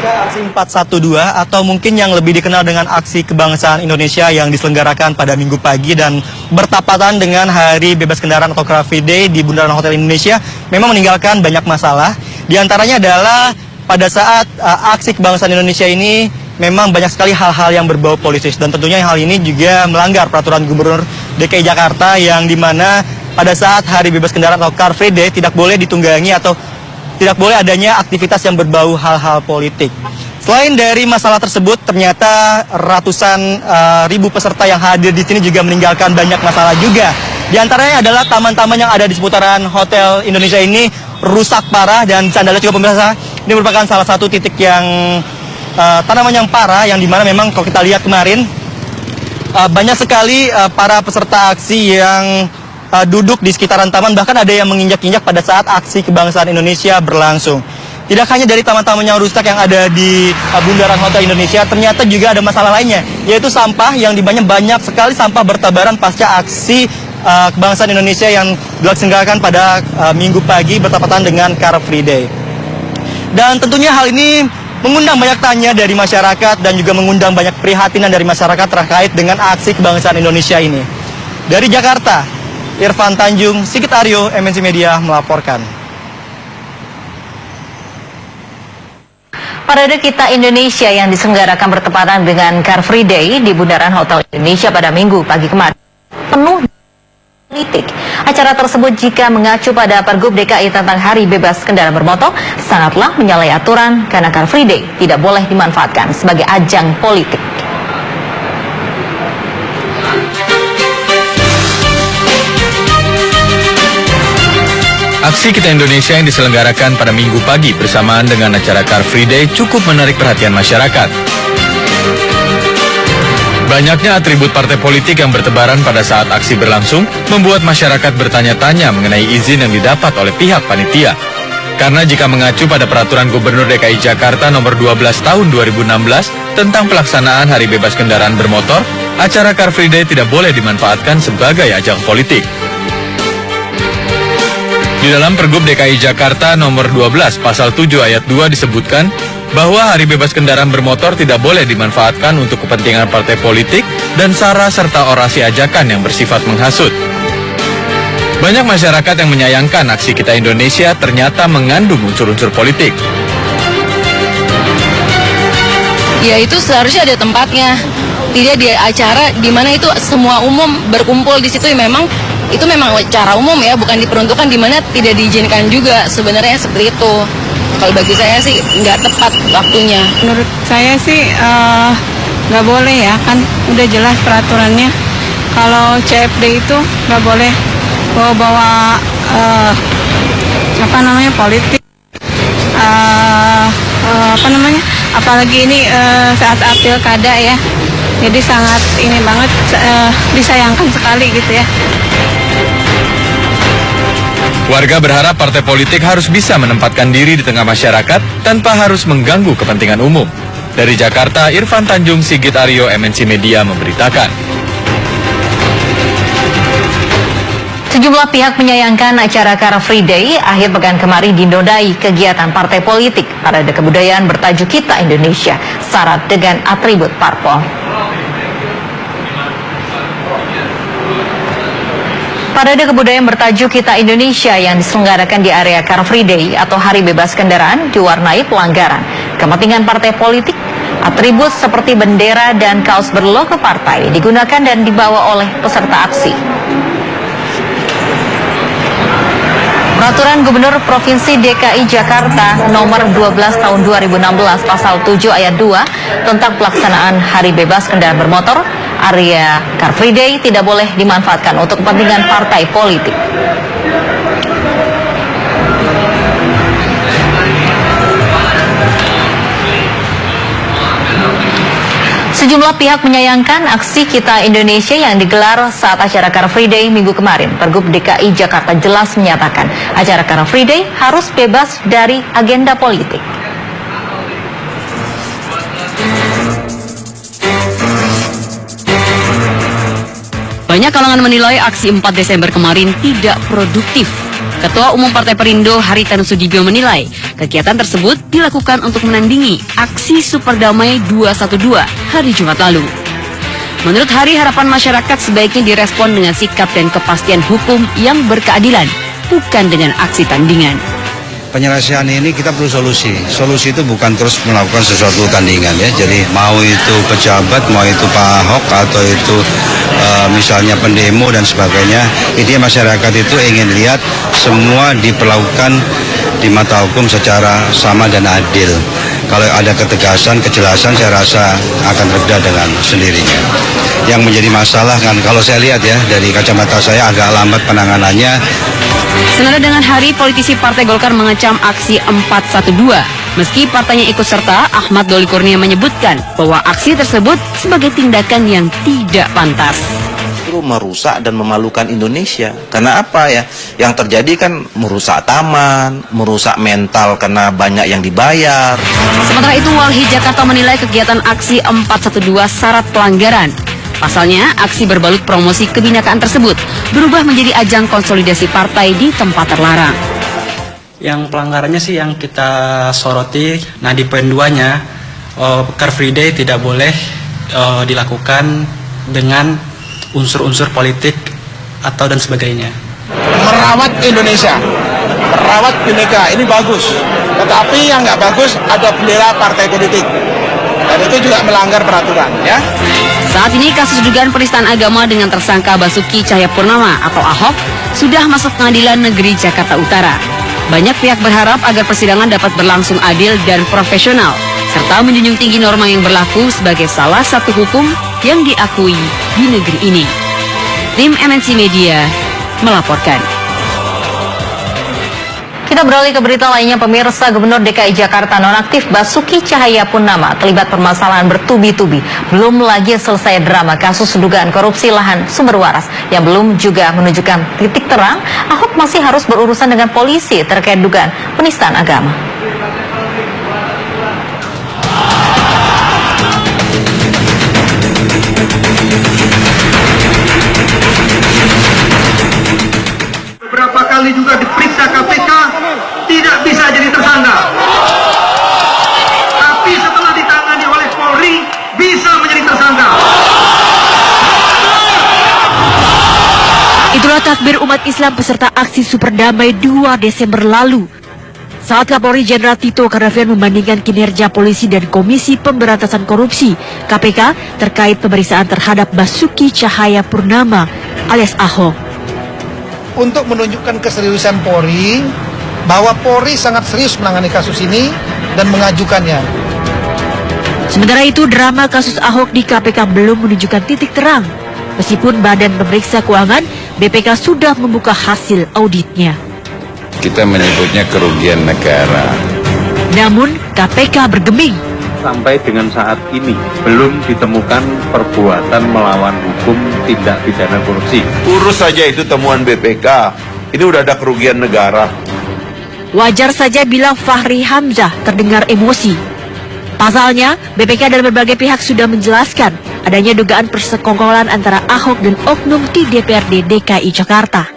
Aksi 412 atau mungkin yang lebih dikenal dengan Aksi Kebangsaan Indonesia yang diselenggarakan pada Minggu pagi dan bertepatan dengan Hari Bebas Kendaraan atau Car Free Day di Bundaran Hotel Indonesia memang meninggalkan banyak masalah. Di antaranya adalah pada saat Aksi Kebangsaan Indonesia ini memang banyak sekali hal-hal yang berbau politis dan tentunya hal ini juga melanggar peraturan Gubernur DKI Jakarta yang dimana pada saat Hari Bebas Kendaraan atau Car Free Day tidak boleh ditunggangi atau tidak boleh adanya aktivitas yang berbau hal-hal politik. Selain dari masalah tersebut, ternyata ratusan ribu peserta yang hadir di sini juga meninggalkan banyak masalah juga. Di antaranya adalah taman-taman yang ada di seputaran Hotel Indonesia ini rusak parah dan bisa Anda lihat juga pemirsa, ini merupakan salah satu titik yang tanaman yang parah yang dimana memang kalau kita lihat kemarin banyak sekali para peserta aksi yang duduk di sekitaran taman, bahkan ada yang menginjak-injak pada saat Aksi Kebangsaan Indonesia berlangsung. Tidak hanya dari taman-taman yang rusak yang ada di Bundaran Hotel Indonesia, ternyata juga ada masalah lainnya, yaitu sampah yang dimana banyak sekali sampah bertabaran pasca Aksi Kebangsaan Indonesia yang dilaksanakan pada Minggu pagi bertepatan dengan Car Free Day. Dan tentunya hal ini mengundang banyak tanya dari masyarakat dan juga mengundang banyak prihatinan dari masyarakat terkait dengan Aksi Kebangsaan Indonesia ini. Dari Jakarta, Irfan Tanjung, Sigit Aryo, MNC Media melaporkan. Parade Kita Indonesia yang diselenggarakan bertepatan dengan Car Free Day di Bundaran Hotel Indonesia pada Minggu pagi kemarin penuh politik. Acara tersebut jika mengacu pada Pergub DKI tentang Hari Bebas Kendaraan Bermotor sangatlah menyalahi aturan karena Car Free Day tidak boleh dimanfaatkan sebagai ajang politik. Aksi Kita Indonesia yang diselenggarakan pada Minggu pagi bersamaan dengan acara Car Free Day cukup menarik perhatian masyarakat. Banyaknya atribut partai politik yang bertebaran pada saat aksi berlangsung membuat masyarakat bertanya-tanya mengenai izin yang didapat oleh pihak panitia. Karena jika mengacu pada Peraturan Gubernur DKI Jakarta Nomor 12 Tahun 2016 tentang pelaksanaan Hari Bebas Kendaraan Bermotor, acara Car Free Day tidak boleh dimanfaatkan sebagai ajang politik. Di dalam Pergub DKI Jakarta Nomor 12 Pasal 7 Ayat 2 disebutkan bahwa Hari Bebas Kendaraan Bermotor tidak boleh dimanfaatkan untuk kepentingan partai politik dan sara serta orasi ajakan yang bersifat menghasut. Banyak masyarakat yang menyayangkan Aksi Kita Indonesia ternyata mengandung unsur-unsur politik. Ya itu seharusnya ada tempatnya, tidak di acara di mana itu semua umum berkumpul di situ. Itu memang cara umum ya, bukan diperuntukkan di mana tidak diizinkan juga, sebenarnya seperti itu. Kalau bagi saya sih nggak tepat waktunya. Menurut saya sih nggak boleh ya, kan udah jelas peraturannya. Kalau CFD itu nggak boleh bawa politik, apalagi ini saat pilkada ya. Jadi sangat ini banget, disayangkan sekali gitu ya. Warga berharap partai politik harus bisa menempatkan diri di tengah masyarakat tanpa harus mengganggu kepentingan umum. Dari Jakarta, Irfan Tanjung, Sigit Aryo, MNC Media memberitakan. Sejumlah pihak menyayangkan acara Car Free Day akhir pekan kemarin dinodai kegiatan partai politik. Parade kebudayaan bertajuk Kita Indonesia, syarat dengan atribut parpol. Parade kebudayaan bertajuk Kita Indonesia yang diselenggarakan di area Car Free Day atau Hari Bebas Kendaraan diwarnai pelanggaran kepentingan partai politik. Atribut seperti bendera dan kaos berlogo partai digunakan dan dibawa oleh peserta aksi. Peraturan Gubernur Provinsi DKI Jakarta Nomor 12 Tahun 2016 Pasal 7 Ayat 2 tentang pelaksanaan Hari Bebas Kendaraan Bermotor, area Car Free Day tidak boleh dimanfaatkan untuk kepentingan partai politik. Sejumlah pihak menyayangkan aksi Kita Indonesia yang digelar saat acara Car Free Day Minggu kemarin. Pergub DKI Jakarta jelas menyatakan acara Car Free Day harus bebas dari agenda politik. Banyak kalangan menilai aksi 4 Desember kemarin tidak produktif. Ketua Umum Partai Perindo Haritanu Sudibyo menilai kegiatan tersebut dilakukan untuk menandingi aksi Super Damai 212 hari Jumat lalu. Menurut Hari, harapan masyarakat sebaiknya direspon dengan sikap dan kepastian hukum yang berkeadilan, bukan dengan aksi tandingan. Penyelesaian ini kita perlu solusi. Solusi itu bukan terus melakukan sesuatu tandingan ya. Jadi mau itu pejabat, mau itu Pak Ahok atau itu misalnya pendemo dan sebagainya. Intinya masyarakat itu ingin lihat semua diperlakukan di mata hukum secara sama dan adil. Kalau ada ketegasan, kejelasan, saya rasa akan reda dengan sendirinya. Yang menjadi masalah kan, kalau saya lihat ya dari kacamata saya agak lambat penanganannya. Senada dengan Hari, politisi Partai Golkar mengecam aksi 412. Meski partainya ikut serta, Ahmad Doli Kurnia menyebutkan bahwa aksi tersebut sebagai tindakan yang tidak pantas. Itu merusak dan memalukan Indonesia. Karena apa ya? Yang terjadi kan merusak taman, merusak mental karena banyak yang dibayar. Sementara itu, Walhi Jakarta menilai kegiatan aksi 412 syarat pelanggaran. Pasalnya, aksi berbalut promosi kebinekaan tersebut berubah menjadi ajang konsolidasi partai di tempat terlarang. Yang pelanggarannya sih yang kita soroti, nah di poin 2-nya, Car Free Day tidak boleh dilakukan dengan unsur-unsur politik atau dan sebagainya. Merawat Indonesia, merawat Bhinneka, ini bagus. Tetapi yang nggak bagus ada bendera partai politik. Dan itu juga melanggar peraturan, ya. Saat ini kasus dugaan penistaan agama dengan tersangka Basuki Cahayapurnama atau Ahok sudah masuk Pengadilan Negeri Jakarta Utara. Banyak pihak berharap agar persidangan dapat berlangsung adil dan profesional, serta menjunjung tinggi norma yang berlaku sebagai salah satu hukum yang diakui di negeri ini. Tim MNC Media melaporkan. Kita beralih ke berita lainnya, pemirsa. Gubernur DKI Jakarta nonaktif Basuki Cahayapurnama terlibat permasalahan bertubi-tubi. Belum lagi selesai drama kasus dugaan korupsi lahan sumber waras yang belum juga menunjukkan titik terang. Ahok masih harus berurusan dengan polisi terkait dugaan penistaan agama. Beberapa kali juga diperiksa KPK, tidak bisa jadi tersangka. Tapi setelah ditangani oleh Polri, bisa menjadi tersangka. Itulah takbir umat Islam peserta aksi Super Damai 2 Desember lalu. Saat Kapolri Jenderal Tito Karnavian membandingkan kinerja polisi dan Komisi Pemberantasan Korupsi (KPK) terkait pemeriksaan terhadap Basuki Cahayapurnama alias Ahok. Untuk menunjukkan keseriusan Polri, bahwa Polri sangat serius menangani kasus ini dan mengajukannya. Sementara itu, drama kasus Ahok di KPK belum menunjukkan titik terang. Meskipun Badan Pemeriksa Keuangan BPK sudah membuka hasil auditnya. Kita menyebutnya kerugian negara. Namun KPK bergeming. Sampai dengan saat ini belum ditemukan perbuatan melawan hukum tindak pidana korupsi. Urus saja itu temuan BPK. Ini udah ada kerugian negara. Wajar saja bila Fahri Hamzah terdengar emosi. Pasalnya, BPK dan berbagai pihak sudah menjelaskan adanya dugaan persekongkolan antara Ahok dan oknum di DPRD DKI Jakarta.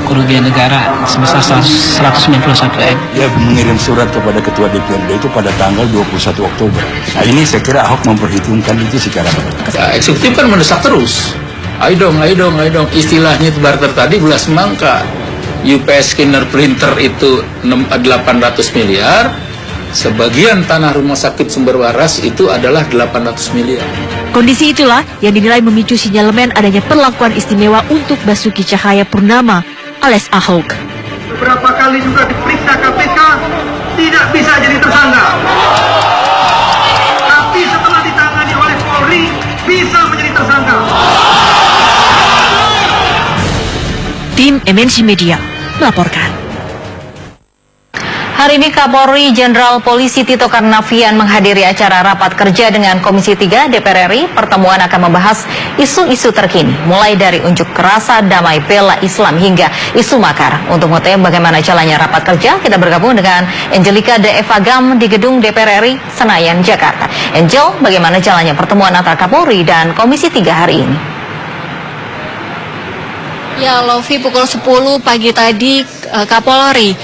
Kerugian negara sebesar 191 M. Dia mengirim surat kepada Ketua DPRD itu pada tanggal 21 Oktober. Nah ini saya kira Ahok memperhitungkan itu secara baik. Eksekutif kan mendesak terus. Ayo dong. Istilahnya itu barter tadi belas semangka. UPS scanner printer itu 800 miliar. Sebagian tanah rumah sakit sumber waras itu adalah 800 miliar. Kondisi itulah yang dinilai memicu sinyalemen adanya perlakuan istimewa untuk Basuki Cahayapurnama alias Ahok. Beberapa kali juga diperiksa KPK, tidak bisa jadi tersangka. Tapi setelah ditangani oleh Polri, bisa menjadi tersangka. Tim MNC Media melaporkan. Hari ini Kapolri Jenderal Polisi Tito Karnavian menghadiri acara rapat kerja dengan Komisi 3 DPR RI. Pertemuan akan membahas isu-isu terkini, mulai dari unjuk rasa damai bela Islam hingga isu makar. Untuk mengetahui bagaimana jalannya rapat kerja, kita bergabung dengan Angelika De Evagam di gedung DPR RI Senayan, Jakarta. Angel, bagaimana jalannya pertemuan antara Kapolri dan Komisi 3 hari ini? Ya, Lovi, pukul 10 pagi tadi Kapolri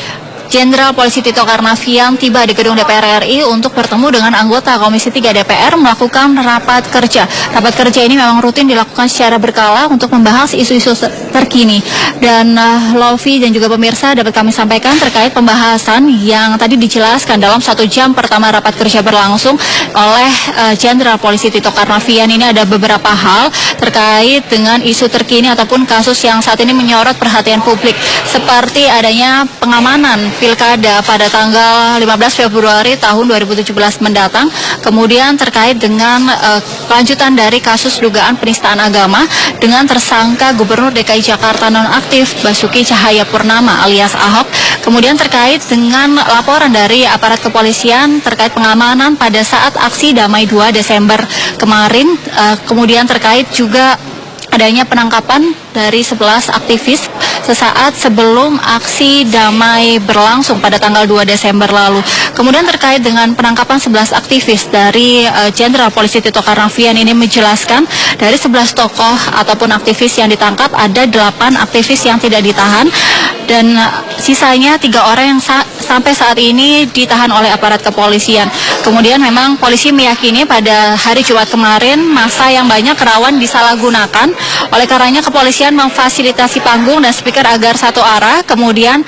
Jenderal Polisi Tito Karnavian tiba di gedung DPR RI untuk bertemu dengan anggota Komisi 3 DPR melakukan rapat kerja. Rapat kerja ini memang rutin dilakukan secara berkala untuk membahas isu-isu terkini. Dan Lovi dan juga pemirsa dapat kami sampaikan terkait pembahasan yang tadi dijelaskan dalam 1 jam pertama rapat kerja berlangsung oleh Jenderal Polisi Tito Karnavian. Ini ada beberapa hal terkait dengan isu terkini ataupun kasus yang saat ini menyorot perhatian publik, seperti adanya pengamanan Pilkada pada tanggal 15 Februari tahun 2017 mendatang, kemudian terkait dengan kelanjutan dari kasus dugaan penistaan agama dengan tersangka Gubernur DKI Jakarta nonaktif Basuki Cahayapurnama alias Ahok, kemudian terkait dengan laporan dari aparat kepolisian terkait pengamanan pada saat aksi damai 2 Desember kemarin, kemudian terkait juga adanya penangkapan dari 11 aktivis sesaat sebelum aksi damai berlangsung pada tanggal 2 Desember lalu. Kemudian terkait dengan penangkapan 11 aktivis dari Jenderal Polisi Tito Karnavian ini menjelaskan dari 11 tokoh ataupun aktivis yang ditangkap ada 8 aktivis yang tidak ditahan dan sisanya 3 orang yang sampai saat ini ditahan oleh aparat kepolisian. Kemudian memang polisi meyakini pada hari Jumat kemarin massa yang banyak rawan disalahgunakan, oleh karenanya kepolisian memfasilitasi panggung dan speaker agar satu arah. Kemudian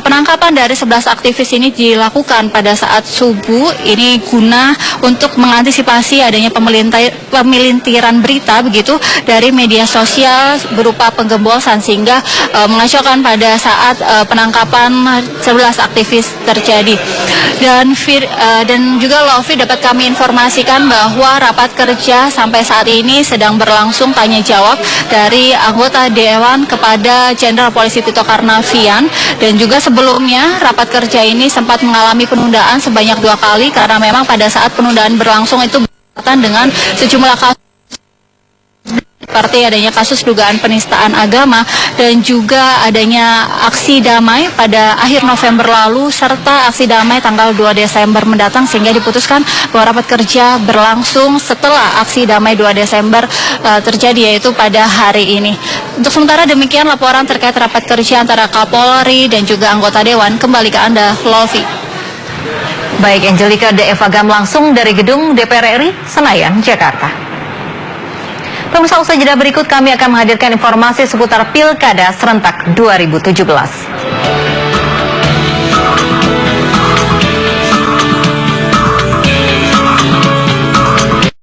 penangkapan dari 11 aktivis ini dilakukan pada saat subuh ini guna untuk mengantisipasi adanya pemelintiran berita begitu dari media sosial berupa penggembosan, sehingga mengacaukan pada saat penangkapan 11 aktivis terjadi. Dan juga Lovi dapat kami informasikan bahwa rapat kerja sampai saat ini sedang berlangsung tanya jawab dari anggota Dewan kepada Jenderal Polisi Tito Karnavian, dan juga sebelumnya rapat kerja ini sempat mengalami penundaan sebanyak 2 kali karena memang pada saat penundaan berlangsung itu berkaitan dengan sejumlah kasus seperti adanya kasus dugaan penistaan agama dan juga adanya aksi damai pada akhir November lalu serta aksi damai tanggal 2 Desember mendatang, sehingga diputuskan bahwa rapat kerja berlangsung setelah aksi damai 2 Desember terjadi, yaitu pada hari ini. Untuk sementara demikian laporan terkait rapat kerja antara Kapolri dan juga anggota Dewan. Kembali ke Anda, Lovi. Baik, Angelika De Evagam langsung dari gedung DPR RI Senayan, Jakarta. Pemirsa, usai jeda berikut kami akan menghadirkan informasi seputar Pilkada Serentak 2017.